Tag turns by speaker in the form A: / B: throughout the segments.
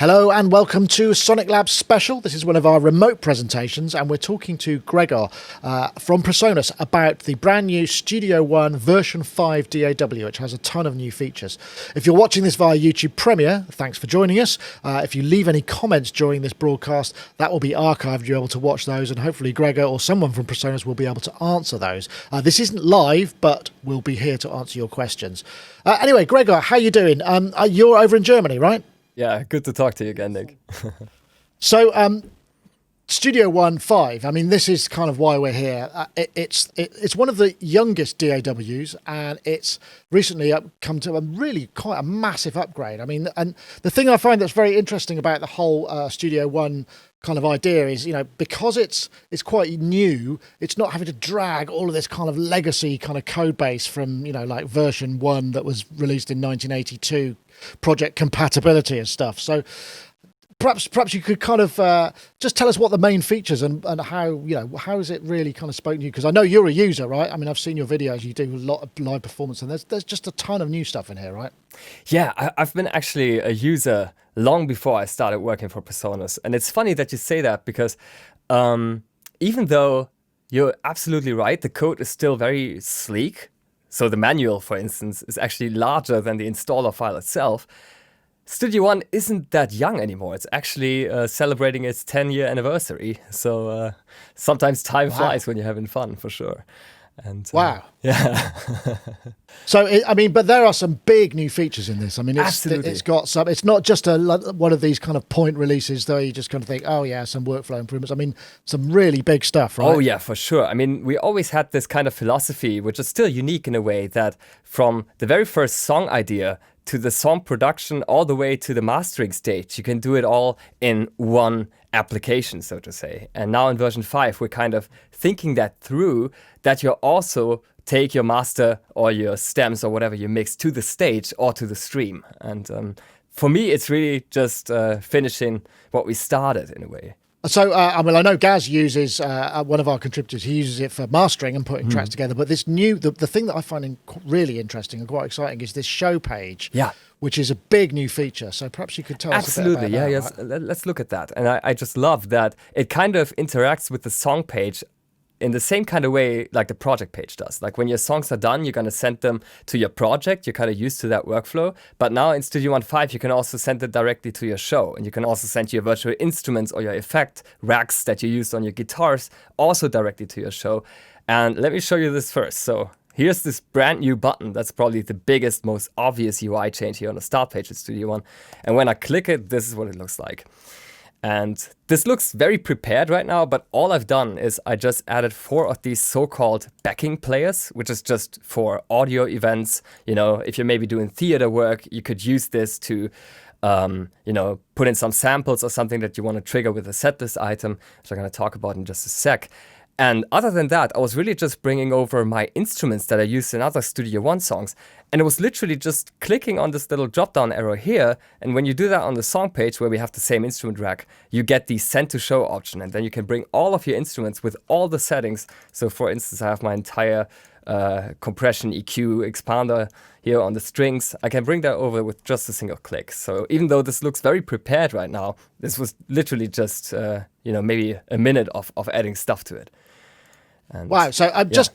A: Hello and welcome to Soniclab Special. This is one of our remote presentations and we're talking to Gregor from PreSonus about the brand new Studio One version 5 DAW, which has a ton of new features. If you're watching this via YouTube Premiere, thanks for joining us. If you leave any comments during this broadcast, that will be archived. You're able to watch those and hopefully Gregor or someone from PreSonus will be able to answer those. This isn't live, but we'll be here to answer your questions. Anyway, Gregor, how are you doing? You're over in Germany, right?
B: Yeah, good to talk to you again, Nick.
A: So, Studio One 5, I mean, this is kind of why we're here. It's one of the youngest DAWs, and it's recently come to a really quite a massive upgrade. I mean, and the thing I find that's very interesting about the whole Studio One kind of idea is, you know, because it's quite new, it's not having to drag all of this kind of legacy kind of code base from, you know, like version 1 that was released in 1982, project compatibility and stuff. So perhaps you could kind of just tell us what the main features and how, you know, how is it really kind of spoken to you? Because I know you're a user, right? I mean, I've seen your videos, you do a lot of live performance and there's just a ton of new stuff in here, right?
B: Yeah, I've been actually a user long before I started working for PreSonus. And it's funny that you say that because even though you're absolutely right, the code is still very sleek. So the manual, for instance, is actually larger than the installer file itself. Studio One isn't that young anymore. It's actually celebrating its 10-year anniversary. So sometimes time flies when you're having fun, for sure. And
A: wow.
B: Yeah.
A: So, I mean, but there are some big new features in this. I mean, it's got some, it's not just one of these kind of point releases though you just kind of think, oh yeah, some workflow improvements. I mean, some really big stuff, right?
B: Oh yeah, for sure. I mean, we always had this kind of philosophy, which is still unique in a way, that from the very first song idea to the song production all the way to the mastering stage, you can do it all in one application, so to say. And now in version 5, we're kind of thinking that through, that you also take your master or your stems or whatever you mix to the stage or to the stream. And for me, it's really just finishing what we started in a way.
A: So, I mean, I know Gaz uses, one of our contributors, he uses it for mastering and putting tracks together. But this new, the thing that I find really interesting and quite exciting is this show page, which is a big new feature. So perhaps you could tell us a bit about that.
B: Yes. Right? Let's look at that. And I just love that it kind of interacts with the song page in the same kind of way like the project page does. Like when your songs are done, you're going to send them to your project. You're kind of used to that workflow. But now in Studio One 5, you can also send it directly to your show. And you can also send your virtual instruments or your effect racks that you use on your guitars also directly to your show. And let me show you this first. So here's this brand new button. That's probably the biggest, most obvious UI change here on the start page of Studio One. And when I click it, this is what it looks like. And this looks very prepared right now, but all I've done is I just added 4 of these so-called backing players, which is just for audio events. You know, if you're maybe doing theater work, you could use this to, you know, put in some samples or something that you want to trigger with a setlist item, which I'm going to talk about in just a sec. And other than that, I was really just bringing over my instruments that I used in other Studio One songs. And it was literally just clicking on this little drop-down arrow here. And when you do that on the song page where we have the same instrument rack, you get the send to show option. And then you can bring all of your instruments with all the settings. So for instance, I have my entire compression, EQ, expander here on the strings. I can bring that over with just a single click. So even though this looks very prepared right now, this was literally just, you know, maybe a minute of adding stuff to it. And
A: wow. So just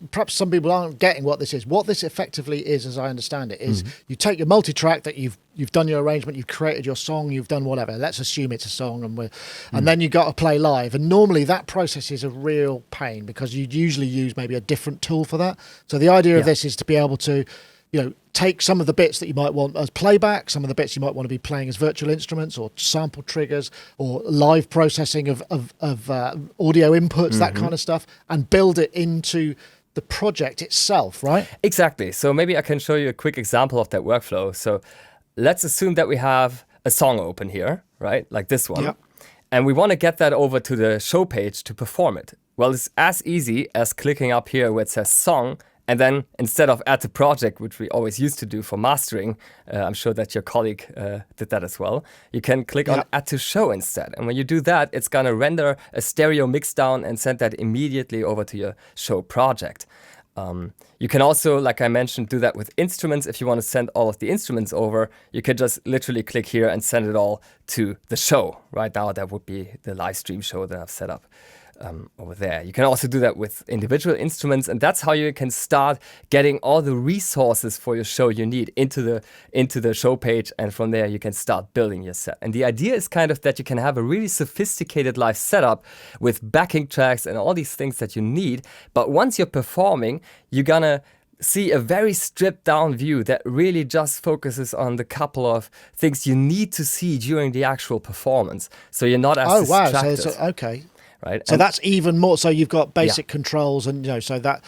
A: perhaps some people aren't getting what this is. What this effectively is, as I understand it, is you take your multi-track that you've done your arrangement, you've created your song, you've done whatever. Let's assume it's a song, and then you got to play live. And normally that process is a real pain because you'd usually use maybe a different tool for that. So the idea of this is to be able to, you know, take some of the bits that you might want as playback, some of the bits you might want to be playing as virtual instruments or sample triggers or live processing of audio inputs, that kind of stuff, and build it into the project itself, right?
B: Exactly. So maybe I can show you a quick example of that workflow. So let's assume that we have a song open here, right? Like this one. Yep. And we want to get that over to the show page to perform it. Well, it's as easy as clicking up here where it says song. And then instead of add to project, which we always used to do for mastering, I'm sure that your colleague did that as well, you can click on add to show instead. And when you do that, it's going to render a stereo mix down and send that immediately over to your show project. You can also, like I mentioned, do that with instruments. If you want to send all of the instruments over, you could just literally click here and send it all to the show. Right now, that would be the live stream show that I've set up over there. You can also do that with individual instruments, and that's how you can start getting all the resources for your show you need into the show page, and from there you can start building your set. And the idea is kind of that you can have a really sophisticated live setup with backing tracks and all these things that you need, but once you're performing, you're gonna see a very stripped down view that really just focuses on the couple of things you need to see during the actual performance. So you're not as distracted.
A: So okay.
B: Right.
A: So that's even more. So you've got basic controls, and so that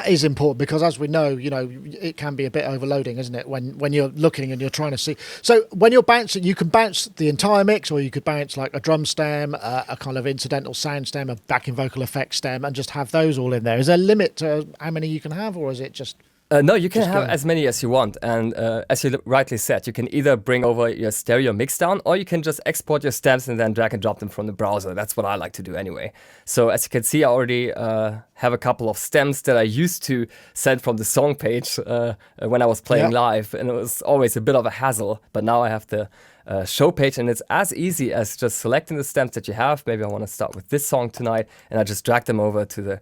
A: is important, because as we know, it can be a bit overloading, isn't it? When you're looking and you're trying to see. So when you're bouncing, you can bounce the entire mix, or you could bounce like a drum stem, a kind of incidental sound stem, a backing vocal effects stem, and just have those all in there. Is there a limit to how many you can have, or is it just?
B: No, you can have as many as you want. And as you rightly said, you can either bring over your stereo mix down, or you can just export your stems and then drag and drop them from the browser. That's what I like to do anyway. So as you can see, I already have a couple of stems that I used to send from the song page when I was playing live. And it was always a bit of a hassle. But now I have the show page, and it's as easy as just selecting the stems that you have. Maybe I want to start with this song tonight, and I just drag them over to the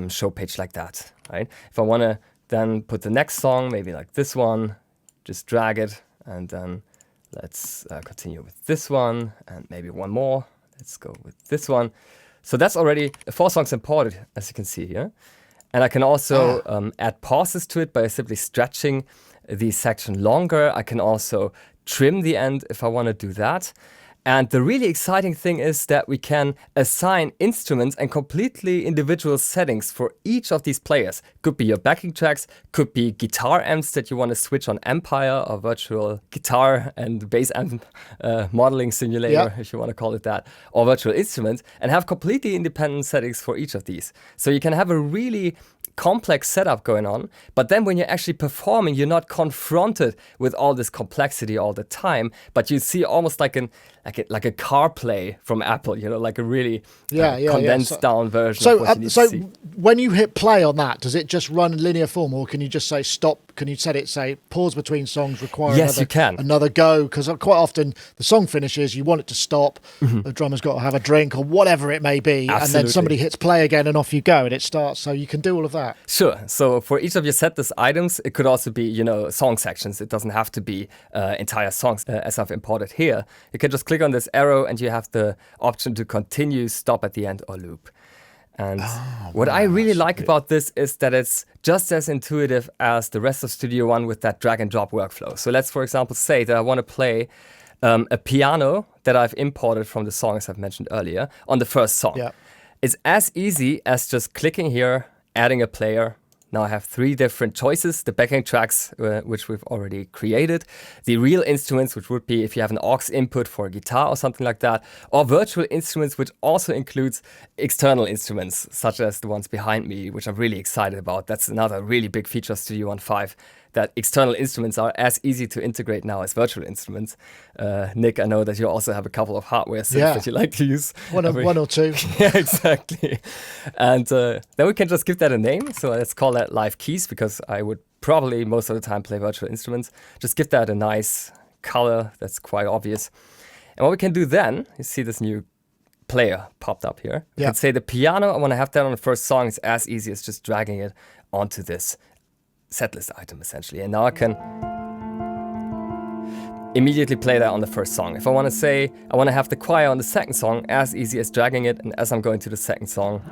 B: show page like that. Right? If I want to then put the next song, maybe like this one, just drag it, and then let's continue with this one, and maybe one more. Let's go with this one. So that's already 4 songs imported, as you can see here. And I can also add pauses to it by simply stretching the section longer. I can also trim the end if I want to do that. And the really exciting thing is that we can assign instruments and completely individual settings for each of these players. Could be your backing tracks, could be guitar amps that you want to switch on Empire, or virtual guitar and bass amp modeling simulator, if you want to call it that, or virtual instruments, and have completely independent settings for each of these. So you can have a really complex setup going on, but then when you're actually performing, you're not confronted with all this complexity all the time, but you see almost like a CarPlay from Apple, like a really condensed down version of what you need to see.
A: When you hit play on that, does it just run in linear form, or can you just say stop? Can you set it, say pause between songs require another go? Because quite often the song finishes, you want it to stop, the drummer's got to have a drink or whatever it may be, and then somebody hits play again and off you go and it starts. So you can do all of that.
B: Sure. So for each of your setlist items, it could also be, song sections. It doesn't have to be entire songs as I've imported here. You can just click on this arrow and you have the option to continue, stop at the end, or loop. And what I really like about this is that it's just as intuitive as the rest of Studio One with that drag and drop workflow. So let's, for example, say that I want to play a piano that I've imported from the songs I've mentioned earlier on the first song. Yeah. It's as easy as just clicking here, adding a player. Now I have 3 different choices: the backing tracks, which we've already created, the real instruments, which would be if you have an aux input for a guitar or something like that, or virtual instruments, which also includes external instruments, such as the ones behind me, which I'm really excited about. That's another really big feature of Studio One 5, that external instruments are as easy to integrate now as virtual instruments. Nick, I know that you also have a couple of hardware synths that you like to use.
A: One or two.
B: Yeah, exactly. And then we can just give that a name. So let's call that Live Keys, because I would probably most of the time play virtual instruments. Just give that a nice color that's quite obvious. And what we can do then, you see this new player popped up here. We can say the piano, I want to have that on the first song. It's as easy as just dragging it onto this setlist item, essentially. And now I can immediately play that on the first song. If I want to say I want to have the choir on the second song, as easy as dragging it, and as I'm going to the second song,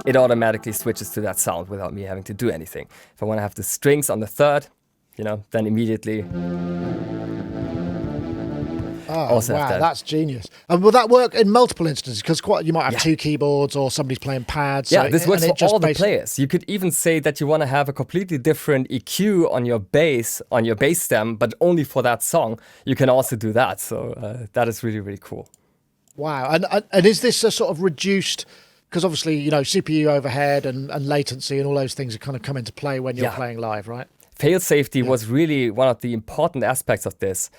B: it automatically switches to that sound without me having to do anything. If I want to have the strings on the third, then immediately also
A: wow, that's genius. And will that work in multiple instances? Because you might have 2 keyboards, or somebody's playing pads.
B: Yeah, this works for all the players. You could even say that you want to have a completely different EQ on your bass stem, but only for that song. You can also do that. So that is really, really cool. Wow.
A: And is this a sort of reduced... Because obviously, CPU overhead and latency and all those things are kind of come into play when you're playing live, right?
B: Fail safety was really one of the important aspects of this.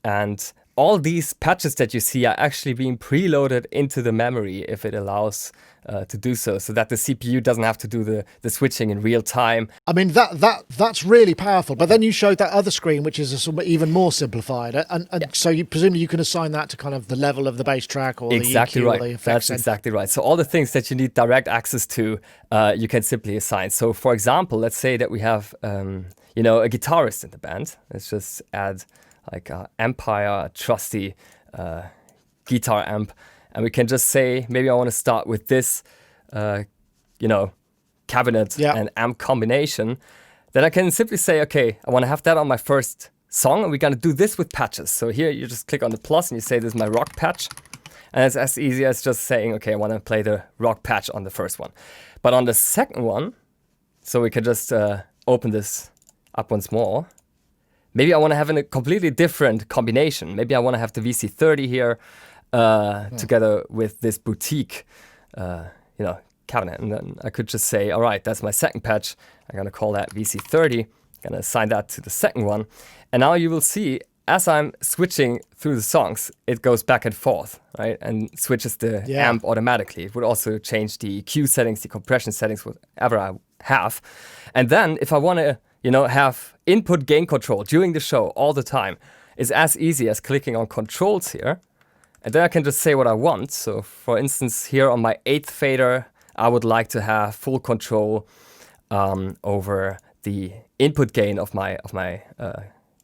B: And all these patches that you see are actually being preloaded into the memory if it allows to do so that the CPU doesn't have to do the switching in real time.
A: I mean, that's really powerful. But then you showed that other screen, which is even more simplified. And so you presumably you can assign that to kind of the level of the bass track or
B: exactly
A: the EQ
B: right.
A: or the effects.
B: That's exactly right. So all the things that you need direct access to, you can simply assign. So for example, let's say that we have a guitarist in the band. Let's just add like an Empire, a trusty guitar amp. And we can just say, maybe I want to start with this, cabinet and amp combination. Then I can simply say, okay, I want to have that on my first song, and we're going to do this with patches. So here you just click on the plus and you say, this is my rock patch. And it's as easy as just saying, okay, I want to play the rock patch on the first one. But on the second one, so we can just open this up once more. Maybe I want to have a completely different combination. Maybe I want to have the VC30 here, together with this boutique, cabinet. And then I could just say, all right, that's my second patch. I'm going to call that VC30. I'm going to assign that to the second one. And now you will see, as I'm switching through the songs, it goes back and forth, right? And switches the amp automatically. It would also change the EQ settings, the compression settings, whatever I have. And then if I want to, have input gain control during the show all the time, it's as easy as clicking on controls here. And then I can just say what I want. So for instance, here on my 8th fader, I would like to have full control over the input gain of my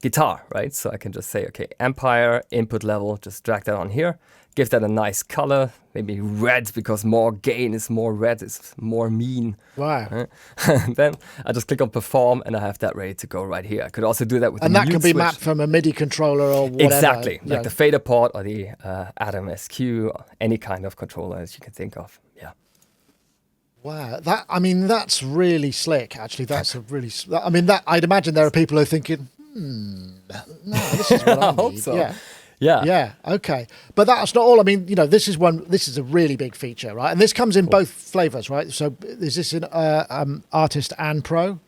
B: guitar, right? So I can just say, okay, Empire, input level, just drag that on here, give that a nice color, maybe red, because more gain is more red, is more mean.
A: Wow.
B: Then I just click on perform and I have that ready to go right here. I could also do that with
A: and
B: the
A: that can be
B: switch.
A: mapped from a MIDI controller or whatever.
B: Exactly, like the fader port or the Atom SQ, or any kind of controller as you can think of. Yeah.
A: Wow, that's really slick. Actually, I'd imagine there are people who are thinking, no, this is what I need.
B: hope so.
A: Yeah.
B: Yeah.
A: Okay. But that's not all. I mean, this is a really big feature, right? And this comes in both flavors, right? So is this in artist and pro?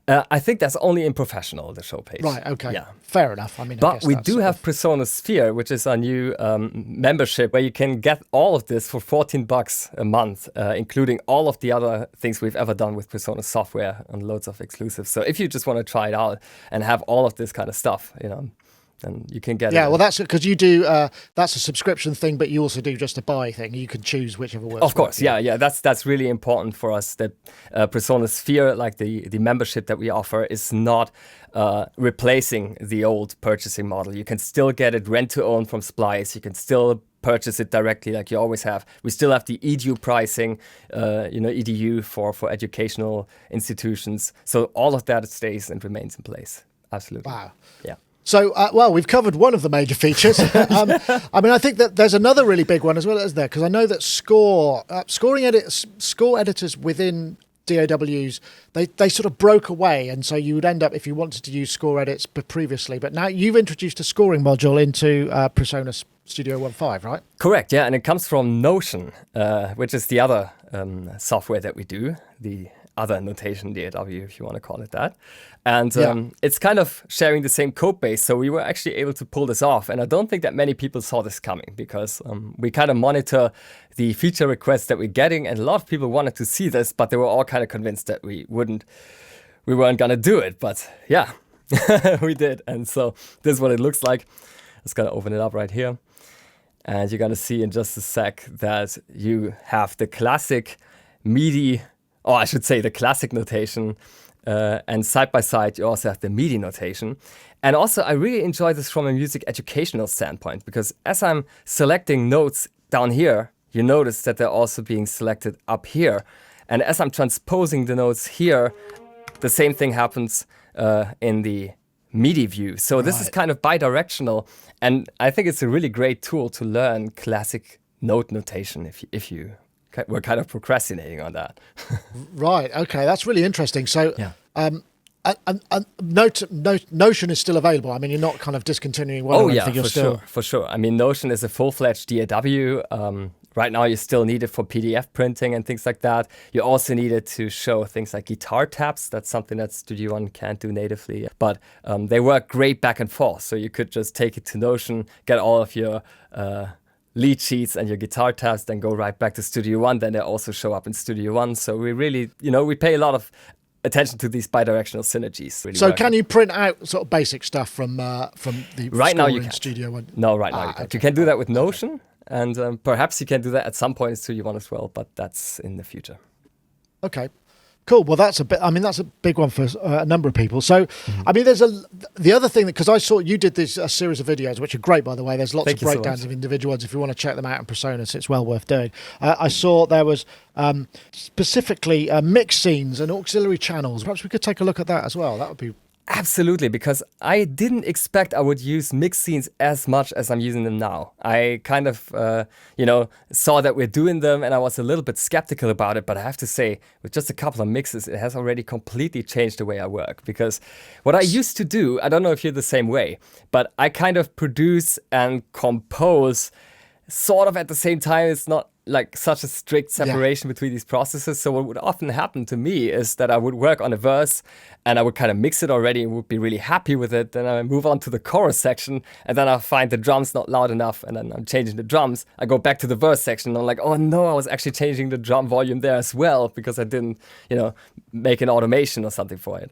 B: I think that's only in professional, the show page.
A: Right, okay.
B: Yeah.
A: Fair enough. I mean,
B: But we do have PreSonus Sphere, which is our new membership where you can get all of this for $14 a month, including all of the other things we've ever done with PreSonus software and loads of exclusives. So if you just want to try it out and have all of this kind of stuff, then you can get it.
A: Yeah, well, that's because you do, that's a subscription thing, but you also do just a buy thing. You can choose whichever works.
B: Of course, yeah. That's really important for us that PreSonus Sphere, like the membership that we offer, is not replacing the old purchasing model. You can still get it rent to own from Splice. You can still purchase it directly like you always have. We still have the edu pricing, edu for educational institutions. So all of that stays and remains in place. Absolutely.
A: Wow.
B: Yeah.
A: So, we've covered one of the major features. I think that there's another really big one as well, isn't there? Because I know that score editors within DAWs, they sort of broke away. And so you would end up, if you wanted to use score edits previously, but now you've introduced a scoring module into PreSonus Studio One 5, right?
B: Correct, yeah. And it comes from Notion, which is the other software that we do, the other notation DAW, if you want to call it that. And it's kind of sharing the same code base. So we were actually able to pull this off. And I don't think that many people saw this coming because we kind of monitor the feature requests that we're getting. And a lot of people wanted to see this, but they were all kind of convinced that we weren't going to do it. But yeah, we did. And so this is what it looks like. I'm just going to open it up right here. And you're going to see in just a sec that you have the classic MIDI, or I should say the classic notation. And side by side, you also have the MIDI notation. And also, I really enjoy this from a music educational standpoint, because as I'm selecting notes down here, you notice that they're also being selected up here. And as I'm transposing the notes here, the same thing happens in the MIDI view. So this is kind of bi-directional. And I think it's a really great tool to learn classic note notation if you we're kind of procrastinating on that.
A: Right. Okay. That's really interesting. So, Notion is still available. I mean, you're not kind of discontinuing one or anything.
B: For sure. I mean, Notion is a full-fledged DAW Right now, you still need it for PDF printing and things like that. You also need it to show things like guitar tabs. That's something that Studio One can't do natively. But they work great back and forth. So you could just take it to Notion, get all of your lead sheets and your guitar tabs, then go right back to Studio One. Then they also show up in Studio One. So we really, we pay a lot of attention to these bidirectional synergies. Really
A: so
B: working.
A: can you print out sort of basic stuff from the
B: right now you
A: in
B: can.
A: Studio One?
B: No, right now you can't.
A: Okay.
B: You can do that with Notion. And perhaps you can do that at some point in Studio One as well, but that's in the future.
A: Okay, cool. Well, that's a big one for a number of people. So, I mean, there's the other thing because I saw you did this a series of videos, which are great, by the way. There's lots of breakdowns of individual ones. If you want to check them out in PreSonus, it's well worth doing. I saw there was specifically mix scenes and auxiliary channels. Perhaps we could take a look at that as well. That would be.
B: Absolutely, because I didn't expect I would use mix scenes as much as I'm using them now. I kind of, saw that we're doing them and I was a little bit skeptical about it, but I have to say, with just a couple of mixes, it has already completely changed the way I work. Because what I used to do, I don't know if you're the same way, but I kind of produce and compose sort of at the same time. It's not like such a strict separation between these processes. So what would often happen to me is that I would work on a verse and I would kind of mix it already and would be really happy with it. Then I move on to the chorus section and then I find the drums not loud enough and then I'm changing the drums. I go back to the verse section and I'm like, oh no, I was actually changing the drum volume there as well because I didn't, make an automation or something for it.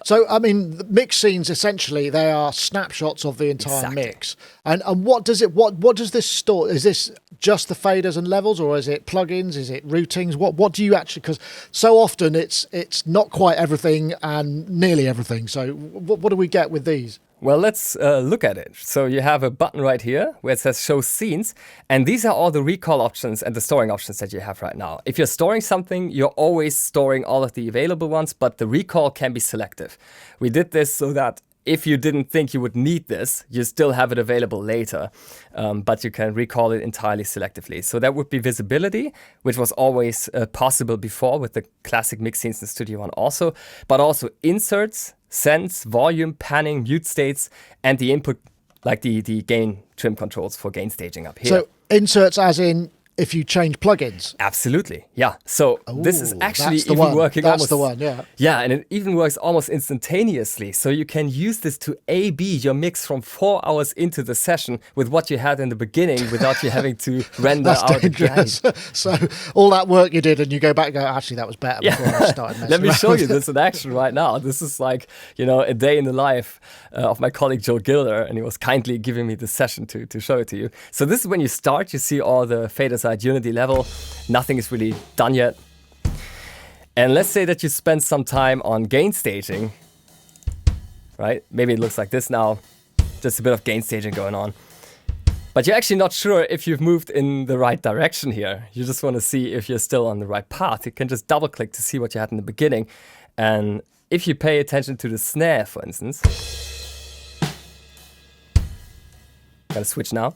A: So, I mean, the mix scenes, essentially, they are snapshots of the entire mix. And what does this store? Is this just the faders and levels, or is it plugins? Is it routings? What do you actually, because so often it's not quite everything and nearly everything. So what do we get with these?
B: Well, let's look at it. So you have a button right here where it says show scenes. And these are all the recall options and the storing options that you have right now. If you're storing something, you're always storing all of the available ones, but the recall can be selective. We did this so that if you didn't think you would need this, you still have it available later, but you can recall it entirely selectively. So that would be visibility, which was always possible before with the classic mix scenes in Studio One also, but also inserts, sends, volume, panning, mute states, and the input, like the gain trim controls for gain staging up here.
A: So inserts as in if you change plugins?
B: Absolutely, yeah. So this is actually
A: even
B: working
A: almost...
B: That's
A: the one, yeah.
B: Yeah, and it even works almost instantaneously. So you can use this to A/B your mix from 4 hours into the session with what you had in the beginning without you having to render out
A: dangerous.
B: again.
A: So all that work you did and you go back and go, actually, that was better before I started messing
B: Let me
A: around.
B: show you this in action right now. This is like, a day in the life of my colleague Joe Gilder, and he was kindly giving me this session to show it to you. So this is when you start, you see all the faders at unity level. Nothing is really done yet. And let's say that you spend some time on gain staging, right? Maybe it looks like this now, just a bit of gain staging going on. But you're actually not sure if you've moved in the right direction here. You just want to see if you're still on the right path. You can just double click to see what you had in the beginning. And if you pay attention to the snare, for instance, gotta switch now.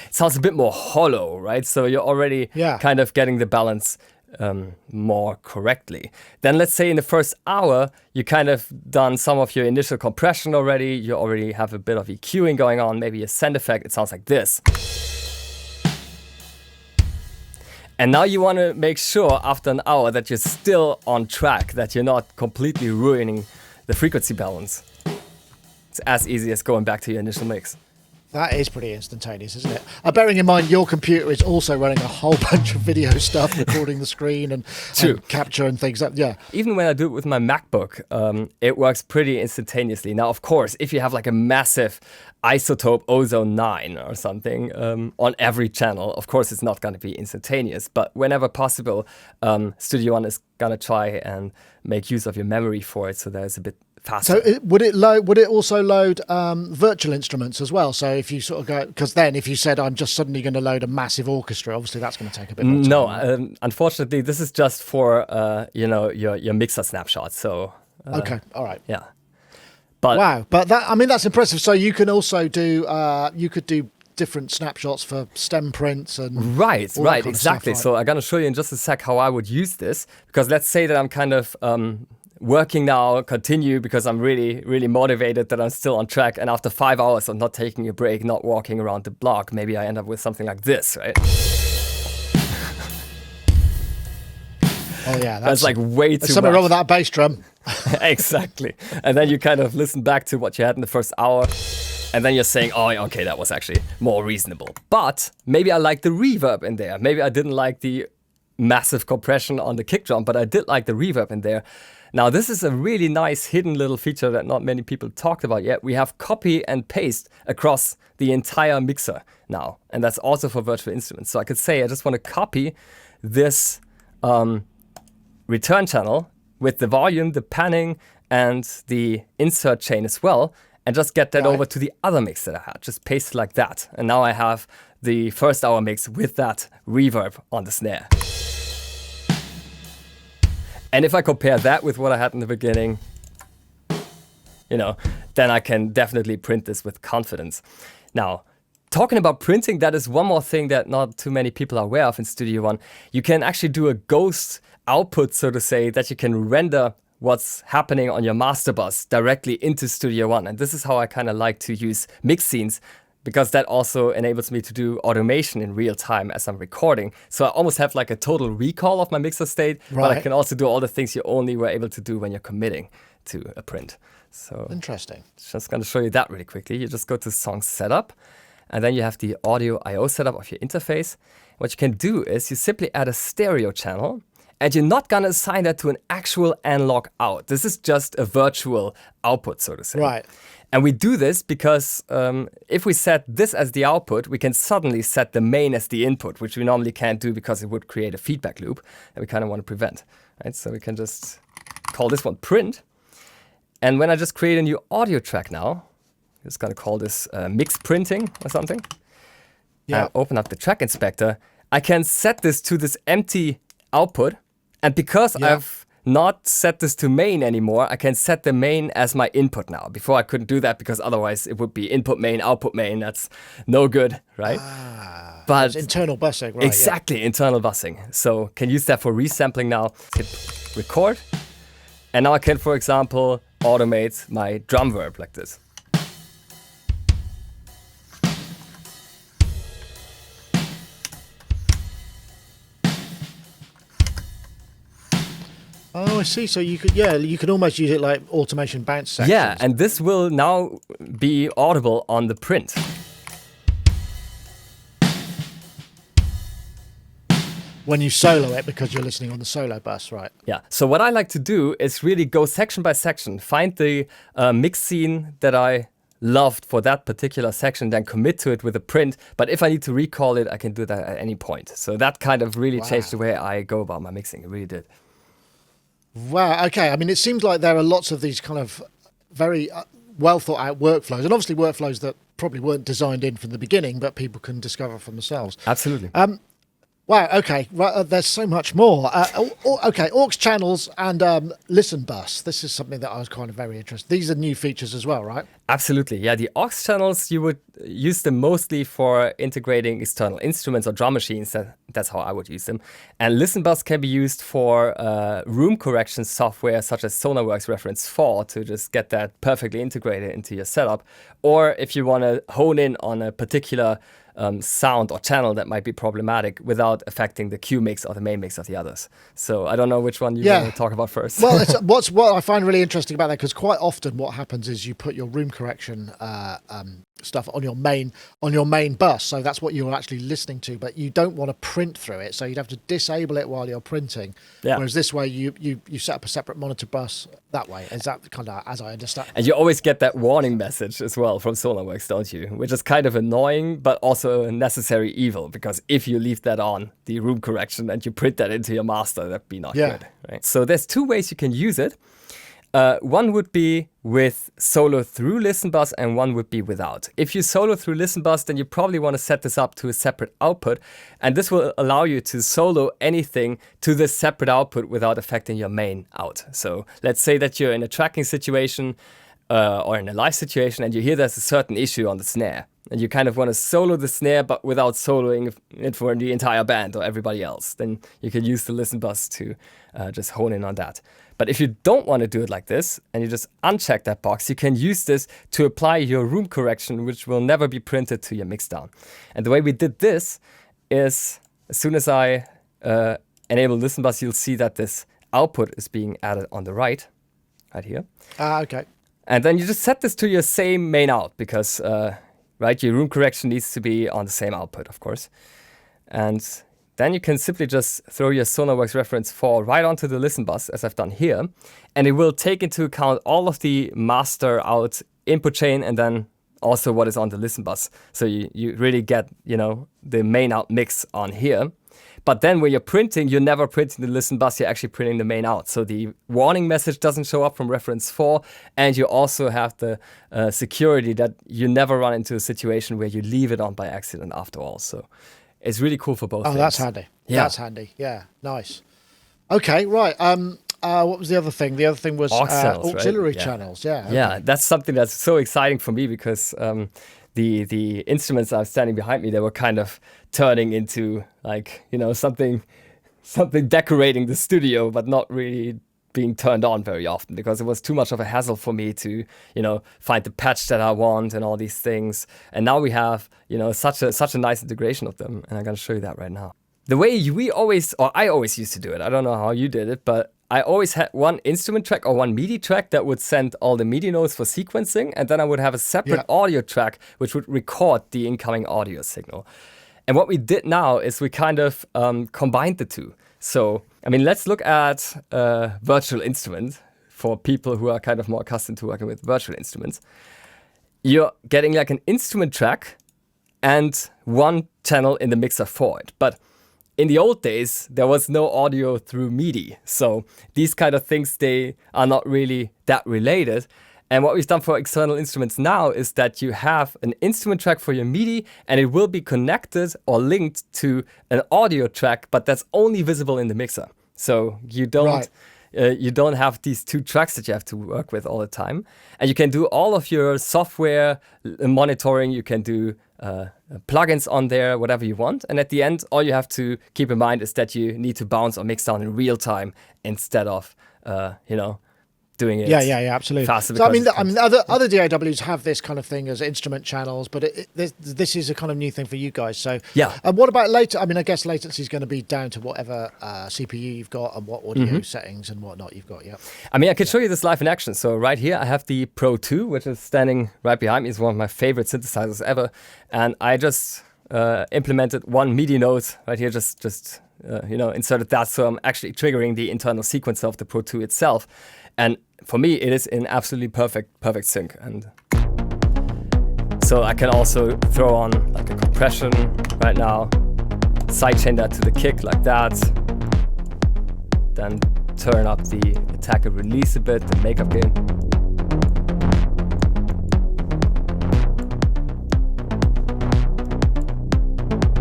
B: It sounds a bit more hollow, right? So you're already kind of getting the balance more correctly. Then let's say in the first hour, you kind of done some of your initial compression already. You already have a bit of EQing going on, maybe a send effect. It sounds like this. And now you want to make sure after an hour that you're still on track, that you're not completely ruining the frequency balance. It's as easy as going back to your initial mix.
A: That is pretty instantaneous, isn't it? Bearing in mind your computer is also running a whole bunch of video stuff, recording the screen and capture and things.
B: Even when I do it with my MacBook, it works pretty instantaneously. Now, of course, if you have like a massive isotope ozone 9 or something on every channel, of course, it's not going to be instantaneous. But whenever possible, Studio One is going to try and make use of your memory for it, so there's a bit faster.
A: So would it also load virtual instruments as well? So if you sort of go, because then if you said I'm just suddenly going to load a massive orchestra, obviously that's going to take a bit more time.
B: No, unfortunately, this is just for your mixer snapshot. So
A: okay, all right,
B: yeah. But
A: wow, but that's impressive. So you can also do you could do different snapshots for stem prints and
B: right, exactly.
A: Stuff, right?
B: So I'm gonna show you in just a sec how I would use this, because let's say that I'm kind of working now, continue because I'm really, really motivated that I'm still on track. And after 5 hours of not taking a break, not walking around the block, maybe I end up with something like this, right?
A: Oh yeah,
B: that's like way too
A: There's something
B: much.
A: wrong with that bass drum.
B: Exactly. And then you kind of listen back to what you had in the first hour. And then you're saying, oh, okay, that was actually more reasonable. But maybe I like the reverb in there. Maybe I didn't like the massive compression on the kick drum, but I did like the reverb in there. Now, this is a really nice hidden little feature that not many people talked about yet. We have copy and paste across the entire mixer now. And that's also for virtual instruments. So I could say I just want to copy this return channel with the volume, the panning, and the insert chain as well, and just get that over to the other mix that I had. Just paste it like that. And now I have the first hour mix with that reverb on the snare. And if I compare that with what I had in the beginning, then I can definitely print this with confidence. Now, talking about printing, that is one more thing that not too many people are aware of in Studio One. You can actually do a ghost output, so to say, that you can render what's happening on your master bus directly into Studio One. And this is how I kind of like to use mix scenes, because that also enables me to do automation in real time as I'm recording. So I almost have like a total recall of my mixer state, but I can also do all the things you only were able to do when you're committing to a print. So
A: interesting.
B: Just going to show you that really quickly. You just go to Song Setup, and then you have the Audio I/O setup of your interface. What you can do is you simply add a stereo channel, and you're not going to assign that to an actual analog out. This is just a virtual output, so to say.
A: Right.
B: And we do this because if we set this as the output, we can suddenly set the main as the input, which we normally can't do because it would create a feedback loop that we kind of want to prevent. Right? So we can just call this one print. And when I just create a new audio track now, I'm just going to call this mix printing or something.
A: Yeah.
B: Open up the track inspector. I can set this to this empty output. And because I've not set this to main anymore, I can set the main as my input now. Before I couldn't do that because otherwise it would be input main, output main. That's no good, right? But
A: it's internal busing, right?
B: Exactly, internal busing. So can use that for resampling now. Hit record. And now I can, for example, automate my drum verb like this.
A: Oh, I see. So you could almost use it like automation bounce sections.
B: Yeah, and this will now be audible on the print.
A: When you solo it, because you're listening on the solo bus, right?
B: Yeah. So what I like to do is really go section by section, find the mix scene that I loved for that particular section, then commit to it with a print. But if I need to recall it, I can do that at any point. So that kind of really changed the way I go about my mixing. It really did.
A: Wow. Okay. I mean, it seems like there are lots of these kind of very well thought out workflows, and obviously workflows that probably weren't designed in from the beginning, but people can discover for themselves.
B: Absolutely.
A: Wow. Okay. Right, there's so much more. Okay. Aux channels and listen bus. This is something that I was kind of very interested. These are new features as well, right?
B: Absolutely. Yeah. The aux channels, you would use them mostly for integrating external instruments or drum machines. That's how I would use them. And listen bus can be used for room correction software such as SonarWorks Reference 4 to just get that perfectly integrated into your setup. Or if you want to hone in on a particular sound or channel that might be problematic without affecting the Q mix or the main mix of the others. So I don't know which one you want to talk about first.
A: Well, what I find really interesting about that, because quite often what happens is you put your room correction stuff on your main bus, so that's what you're actually listening to, but you don't want to print through it, so you'd have to disable it while you're printing. Whereas this way you set up a separate monitor bus that way. Is that kind of as I understand?
B: And you always get that warning message as well from SonarWorks, don't you? Which is kind of annoying, but also a necessary evil, because if you leave that on, the room correction, and you print that into your master, that'd be not good. Right? So there's two ways you can use it. One would be with solo through listen bus, and one would be without. If you solo through listen bus, then you probably want to set this up to a separate output, and this will allow you to solo anything to this separate output without affecting your main out. So let's say that you're in a tracking situation or in a live situation, and you hear there's a certain issue on the snare, and you kind of want to solo the snare, but without soloing it for the entire band or everybody else, then you can use the listen bus to just hone in on that. But if you don't want to do it like this, and you just uncheck that box, you can use this to apply your room correction, which will never be printed to your mixdown. And the way we did this is, as soon as I enable listen bus, you'll see that this output is being added on the right here.
A: Okay.
B: And then you just set this to your same main out, because your room correction needs to be on the same output, of course. And then you can simply just throw your SonarWorks reference 4 right onto the listen bus, as I've done here, and it will take into account all of the master out input chain and then also what is on the listen bus. So you really get, the main out mix on here. But then when you're printing, you're never printing the listen bus, you're actually printing the main out. So the warning message doesn't show up from reference 4, and you also have the security that you never run into a situation where you leave it on by accident after all. So it's really cool for both things.
A: That's handy.
B: Yeah.
A: That's handy. Yeah, nice. Okay, right. What was the other thing? The other thing was auxiliary channels. Yeah. Okay.
B: Yeah, that's something that's so exciting for me, because the instruments that are standing behind me, they were kind of turning into something decorating the studio, but not really being turned on very often, because it was too much of a hassle for me to, find the patch that I want and all these things. And now we have, such a nice integration of them, and I'm going to show you that right now. The way I always used to do it, I don't know how you did it, but I always had one instrument track or one MIDI track that would send all the MIDI notes for sequencing, and then I would have a separate audio track which would record the incoming audio signal. And what we did now is we kind of combined the two. So, let's look at virtual instruments for people who are kind of more accustomed to working with virtual instruments. You're getting like an instrument track and one channel in the mixer for it. But in the old days, there was no audio through MIDI. So these kind of things, they are not really that related. And what we've done for external instruments now is that you have an instrument track for your MIDI, and it will be connected or linked to an audio track, but that's only visible in the mixer. So you don't have these two tracks that you have to work with all the time. And you can do all of your software monitoring. You can do plugins on there, whatever you want. And at the end, all you have to keep in mind is that you need to bounce or mix down in real time instead of, doing it.
A: Yeah, absolutely.
B: Faster.
A: So other DAWs have this kind of thing as instrument channels, but this is a kind of new thing for you guys. So
B: yeah.
A: And what about later? I guess latency is going to be down to whatever CPU you've got and what audio settings and whatnot you've got. Yeah.
B: I could show you this live in action. So right here, I have the Pro 2, which is standing right behind me. It's one of my favorite synthesizers ever, and I just implemented one MIDI note right here. Just inserted that, so I'm actually triggering the internal sequencer of the Pro 2 itself. And for me, it is in absolutely perfect sync. And so I can also throw on like a compression right now, sidechain that to the kick like that, then turn up the attack and release a bit, the makeup gain.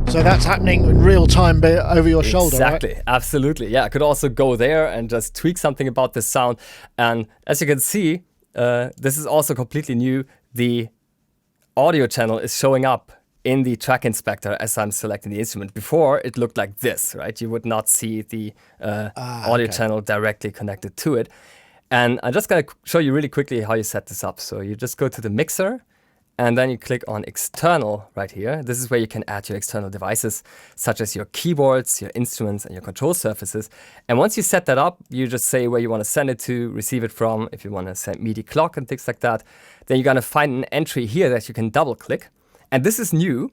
A: So that's happening in real time over your shoulder,
B: Exactly,
A: right?
B: Absolutely. Yeah, I could also go there and just tweak something about the sound. And as you can see, this is also completely new. The audio channel is showing up in the track inspector as I'm selecting the instrument. Before, it looked like this, right? You would not see the audio channel directly connected to it. And I'm just going to show you really quickly how you set this up. So you just go to the mixer, and then you click on external right here. This is where you can add your external devices, such as your keyboards, your instruments, and your control surfaces. And once you set that up, you just say where you want to send it to, receive it from, if you want to send MIDI clock and things like that. Then you're going to find an entry here that you can double click. And this is new.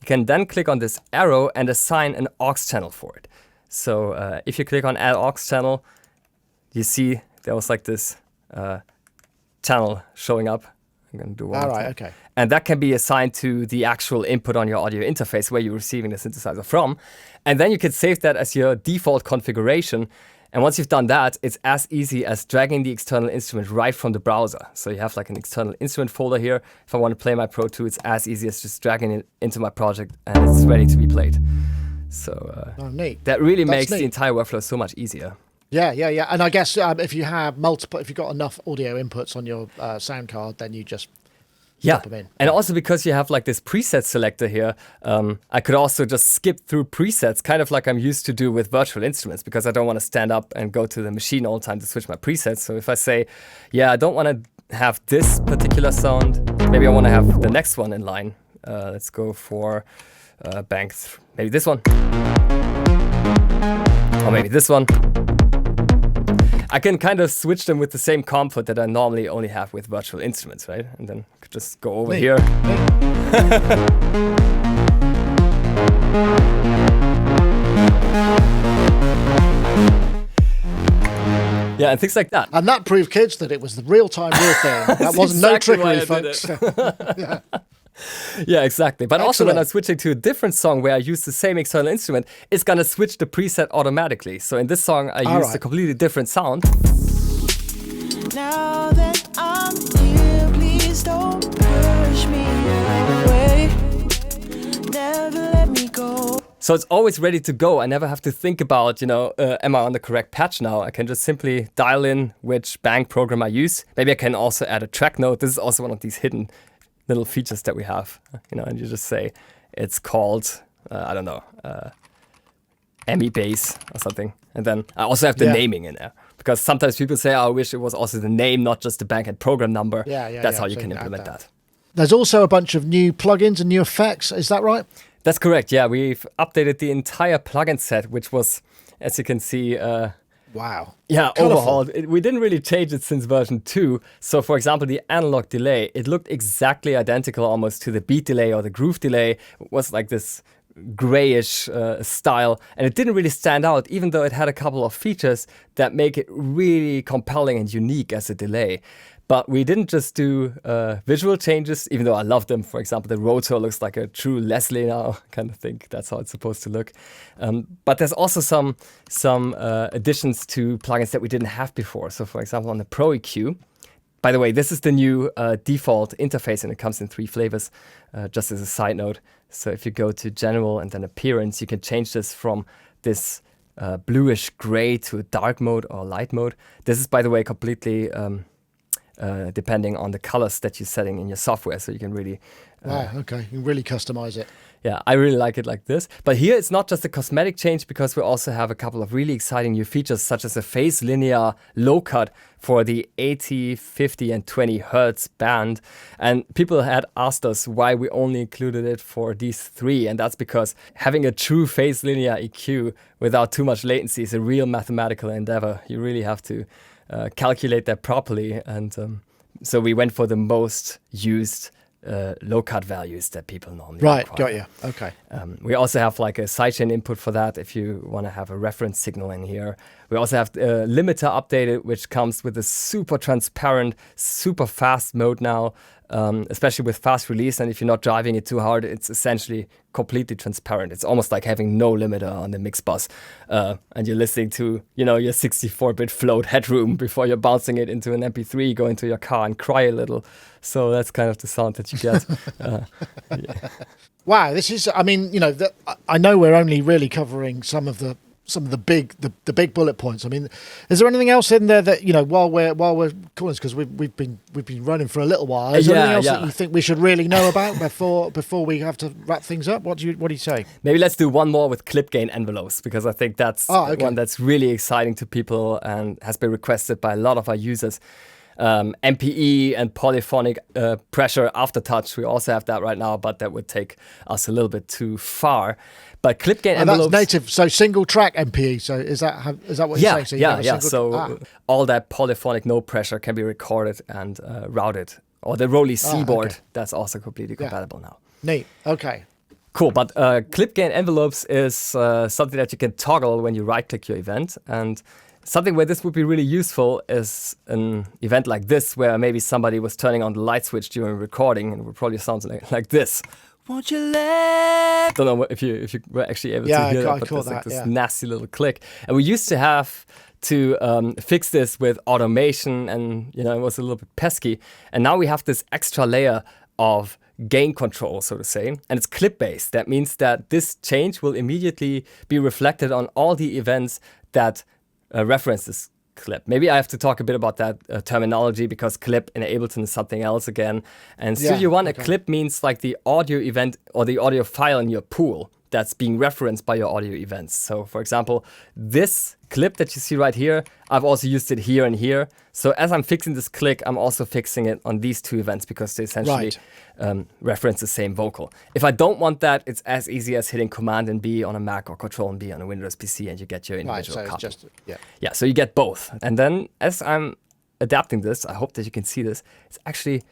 B: You can then click on this arrow and assign an aux channel for it. So if you click on add aux channel, you see there was like this channel showing up. I'm going to do one.
A: All right, okay.
B: And that can be assigned to the actual input on your audio interface where you're receiving the synthesizer from. And then you can save that as your default configuration. And once you've done that, it's as easy as dragging the external instrument right from the browser. So you have like an external instrument folder here. If I want to play my Pro 2, it's as easy as just dragging it into my project and it's ready to be played. So
A: neat.
B: that really makes the entire workflow so much easier.
A: Yeah. And I guess if you have if you've got enough audio inputs on your sound card, then you just drop them in.
B: And also because you have like this preset selector here, I could also just skip through presets, kind of like I'm used to do with virtual instruments, because I don't want to stand up and go to the machine all the time to switch my presets. So if I say, I don't want to have this particular sound, maybe I want to have the next one in line. Let's go for maybe this one. Or maybe this one. I can kind of switch them with the same comfort that I normally only have with virtual instruments, right? And then I could just go over here. Yeah, and things like that.
A: And that proved, kids, that it was the real thing. That wasn't
B: exactly
A: no trickery, folks.
B: Yeah, exactly. But
A: Excellent.
B: also when I'm switching to a different song where I use the same external instrument, it's going to switch the preset automatically. So in this song, I used a completely different sound.
C: Now that I'm here, please don't push me away. Never let me go.
B: So it's always ready to go. I never have to think about, am I on the correct patch now? I can just simply dial in which bank program I use. Maybe I can also add a track note. This is also one of these hidden little features that we have, and you just say it's called, ME bass or something. And then I also have the naming in there, because sometimes people say, I wish it was also the name, not just the bank and program number. That's how you can implement that.
A: There's also a bunch of new plugins and new effects. Is that right?
B: That's correct. Yeah, we've updated the entire plugin set, which was, as you can see,
A: wow.
B: Yeah, overhauled. We didn't really change it since version 2. So, for example, the analog delay, it looked exactly identical almost to the beat delay or the groove delay. It was like this grayish style, and it didn't really stand out, even though it had a couple of features that make it really compelling and unique as a delay. But we didn't just do visual changes, even though I love them. For example, the rotor looks like a true Leslie now, kind of think that's how it's supposed to look. But there's also some additions to plugins that we didn't have before. So for example, on the Pro EQ, by the way, this is the new default interface, and it comes in 3 flavors, just as a side note. So if you go to General and then Appearance, you can change this from this bluish gray to a dark mode or light mode. This is, by the way, completely depending on the colors that you're setting in your software, so you can really
A: wow, okay, you can really customize it.
B: Yeah, I really like it like this. But here it's not just a cosmetic change, because we also have a couple of really exciting new features, such as a phase linear low cut for the 80, 50 and 20 hertz band. And people had asked us why we only included it for these 3, and that's because having a true phase linear EQ without too much latency is a real mathematical endeavor. You really have to calculate that properly, and so we went for the most used low cut values that people normally require.
A: Got you. Okay.
B: We also have like a sidechain input for that if you want to have a reference signal in here. We also have a limiter updated, which comes with a super transparent, super fast mode now, especially with fast release. And if you're not driving it too hard, it's essentially completely transparent. It's almost like having no limiter on the mix bus. And you're listening to, your 64-bit float headroom before you're bouncing it into an MP3, go into your car and cry a little. So that's kind of the sound that you get. Yeah.
A: Wow, this is, I know we're only really covering some of the big bullet points. I mean, is there anything else in there that, while we're calling this, because we've been running for a little while, is there anything else that you think we should really know about before we have to wrap things up? What do you say?
B: Maybe let's do one more with clip gain envelopes, because I think that's one that's really exciting to people and has been requested by a lot of our users. MPE and polyphonic pressure aftertouch, we also have that right now, but that would take us a little bit too far. But clip gain envelopes,
A: that's native, so single track MPE. So is that what you're saying? So
B: all that polyphonic no pressure can be recorded and routed. Or the Rolly C-board, that's also completely compatible now.
A: Neat. Okay.
B: Cool, but clip gain envelopes is something that you can toggle when you right-click your event. And something where this would be really useful is an event like this, where maybe somebody was turning on the light switch during recording, and it would probably sound like this.
C: Won't you let?
B: Don't know if you were actually able to hear that, but there's like this nasty little click. And we used to have to fix this with automation, and it was a little bit pesky. And now we have this extra layer of gain control, so to say, and it's clip-based. That means that this change will immediately be reflected on all the events that reference this clip. Maybe I have to talk a bit about that terminology, because clip in Ableton is something else again. And Studio One, a clip means like the audio event or the audio file in your pool that's being referenced by your audio events. So for example, this clip that you see right here, I've also used it here and here. So as I'm fixing this click, I'm also fixing it on these two events, because they essentially reference the same vocal. If I don't want that, it's as easy as hitting Command and B on a Mac or Control and B on a Windows PC, and you get your individual copy. Yeah, so you get both. And then as I'm adapting this, I hope that you can see this. It's actually,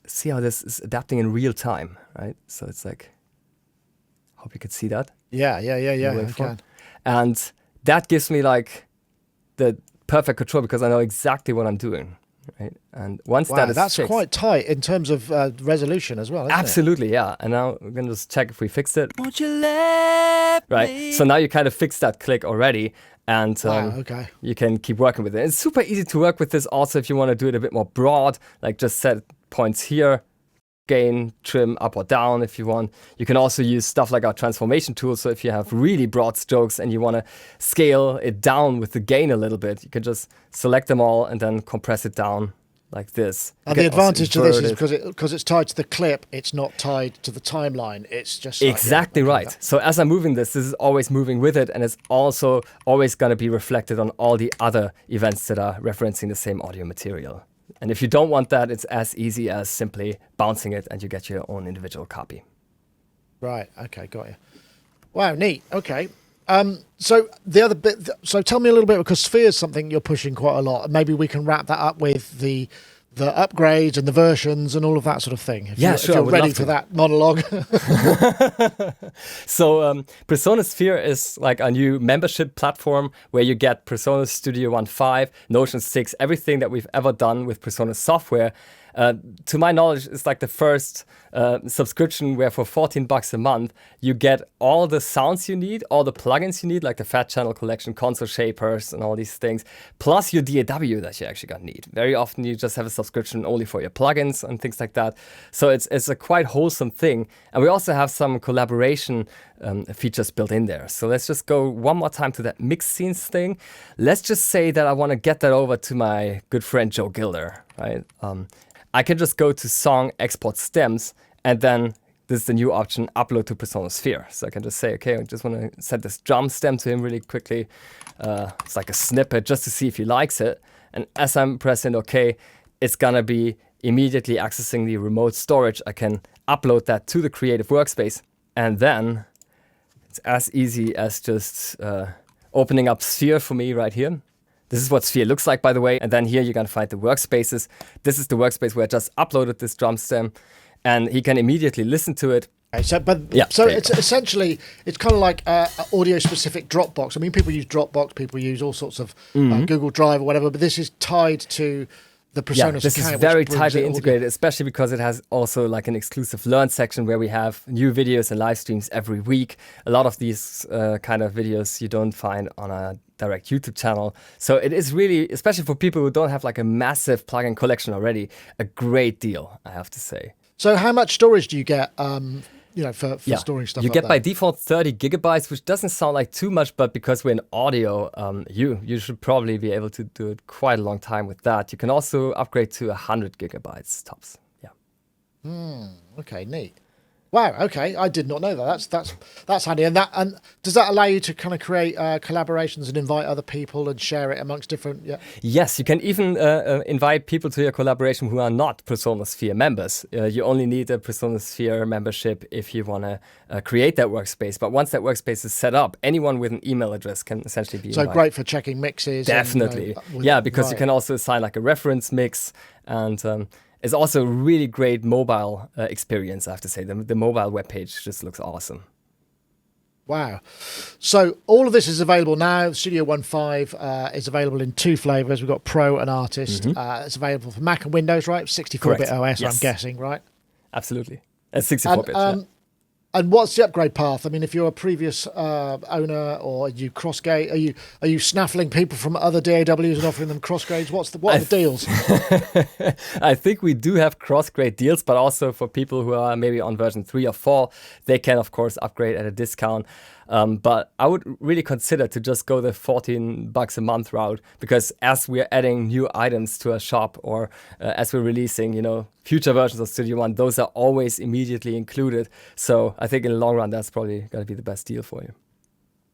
B: see how this is adapting in real time, right? So it's like, hope you could see that.
A: Yeah, I can.
B: And that gives me like the perfect control, because I know exactly what I'm doing, right? And once that is
A: that's
B: fixed,
A: quite tight in terms of resolution as well, isn't
B: absolutely, yeah. And now we're gonna just check if we fixed it.
C: Won't you let
B: Right.
C: me?
B: So now you kind of fixed that click already, and you can keep working with it. It's super easy to work with this also if you want to do it a bit more broad, like just set points here, gain, trim up or down if you want. You can also use stuff like our transformation tool. So if you have really broad strokes and you want to scale it down with the gain a little bit, you can just select them all and then compress it down like this.
A: And the advantage to this is because it's tied to the clip, it's not tied to the timeline. It's just
B: exactly right. So as I'm moving this is always moving with it, and it's also always going to be reflected on all the other events that are referencing the same audio material. And if you don't want that, it's as easy as simply bouncing it and you get your own individual copy.
A: Right. Okay. Got you. Wow. Neat. Okay. So the other bit. So tell me a little bit, because Sphere is something you're pushing quite a lot. Maybe we can wrap that up with the upgrades and the versions and all of that sort of thing. If
B: sure.
A: If you're ready for that monologue.
B: So PreSonus Sphere is like a new membership platform where you get PreSonus Studio One 5, Notion 6, everything that we've ever done with PreSonus software. To my knowledge, it's like the first subscription where for $14 a month, you get all the sounds you need, all the plugins you need, like the Fat Channel Collection, console shapers, and all these things, plus your DAW that you actually gonna need. Very often you just have a subscription only for your plugins and things like that. So it's a quite wholesome thing. And we also have some collaboration features built in there. So let's just go one more time to that mix scenes thing. Let's just say that I want to get that over to my good friend Joe Gilder, right? I can just go to Song Export Stems, and then this is the new option, Upload to PreSonus Sphere. So I can just say, okay, I just want to set this drum stem to him really quickly. It's like a snippet just to see if he likes it. And as I'm pressing OK, it's going to be immediately accessing the remote storage. I can upload that to the creative workspace, and then it's as easy as just opening up Sphere for me right here. This is what Sphere looks like, by the way. And then here you're going to find the workspaces. This is the workspace where I just uploaded this drum stem, and he can immediately listen to it.
A: So it's essentially, it's kind of like audio-specific Dropbox. I mean, people use Dropbox, people use all sorts of Google Drive or whatever, but this is tied to the PreSonus
B: this
A: account,
B: is very tightly integrated, especially because it has also like an exclusive Learn section where we have new videos and live streams every week. A lot of these kind of videos you don't find on a direct YouTube channel. So it is really, especially for people who don't have like a massive plugin collection already, a great deal, I have to say.
A: So how much storage do you get for storing stuff
B: you
A: like
B: get
A: that?
B: by default 30 gigabytes, which doesn't sound like too much, but because we're in audio, you should probably be able to do it quite a long time with that. You can also upgrade to 100 gigabytes tops. Yeah.
A: Okay, neat. Wow. Okay, I did not know that. That's handy. And does that allow you to kind of create collaborations and invite other people and share it amongst different? Yeah.
B: Yes, you can even invite people to your collaboration who are not PreSonus Sphere members. You only need a PreSonus Sphere membership if you want to create that workspace. But once that workspace is set up, anyone with an email address can essentially be invited.
A: So great for checking mixes.
B: Definitely. Because you can also assign like a reference mix, and it's also a really great mobile experience, I have to say. The mobile webpage just looks awesome.
A: Wow. So all of this is available now. Studio One 5 is available in two flavors. We've got Pro and Artist. It's available for Mac and Windows, right? 64-bit OS, yes. I'm guessing, right?
B: Absolutely. It's 64-bit,
A: And what's the upgrade path? I mean, if you're a previous owner, or you crossgrade, are you snaffling people from other DAWs and offering them crossgrades? What are the deals?
B: I think we do have crossgrade deals, but also for people who are maybe on version 3 or 4, they can of course upgrade at a discount. But I would really consider to just go the $14 a month route, because as we're adding new items to our shop, or as we're releasing, future versions of Studio One, those are always immediately included. So I think in the long run, that's probably going to be the best deal for you.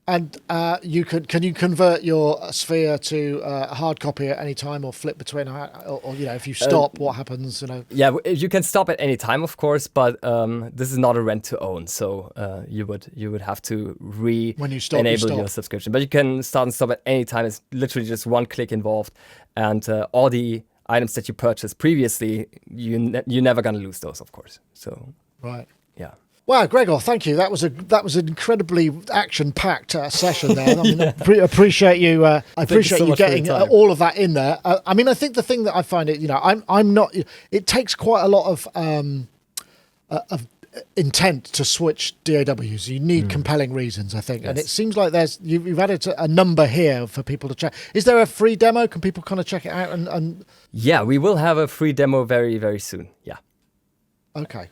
A: And can you convert your Sphere to a hard copy at any time, or flip between, or if you stop, what happens?
B: Yeah, you can stop at any time, of course, but this is not a rent to own, so you would have to
A: when you stop,
B: enable your subscription. But you can start and stop at any time. It's literally just one click involved, and all the items that you purchased previously, you're never gonna lose those, of course. So
A: right,
B: yeah.
A: Wow, Gregor, thank you. That was an incredibly action-packed session there. I mean, appreciate you. I appreciate you getting all of that in there. I mean, I think the thing that I find I'm not. It takes quite a lot of intent to switch DAWs. You need compelling reasons, I think, and it seems like you've added a number here for people to check. Is there a free demo? Can people kind of check it out? And
B: yeah, we will have a free demo very, very soon. Yeah.
A: Okay.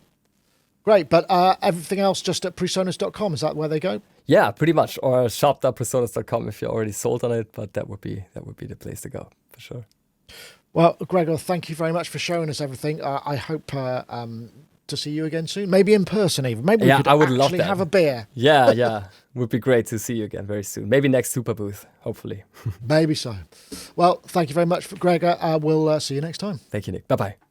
A: Great, but everything else just at PreSonus.com, is that where they go?
B: Yeah, pretty much, or shop.presonus.com if you're already sold on it, but that would be the place to go, for sure.
A: Well, Gregor, thank you very much for showing us everything. I hope to see you again soon, maybe in person even. Maybe we could actually have a beer.
B: Yeah, would be great to see you again very soon. Maybe next Super Booth, hopefully.
A: Maybe so. Well, thank you very much, Gregor. We'll see you next time.
B: Thank you, Nick. Bye-bye.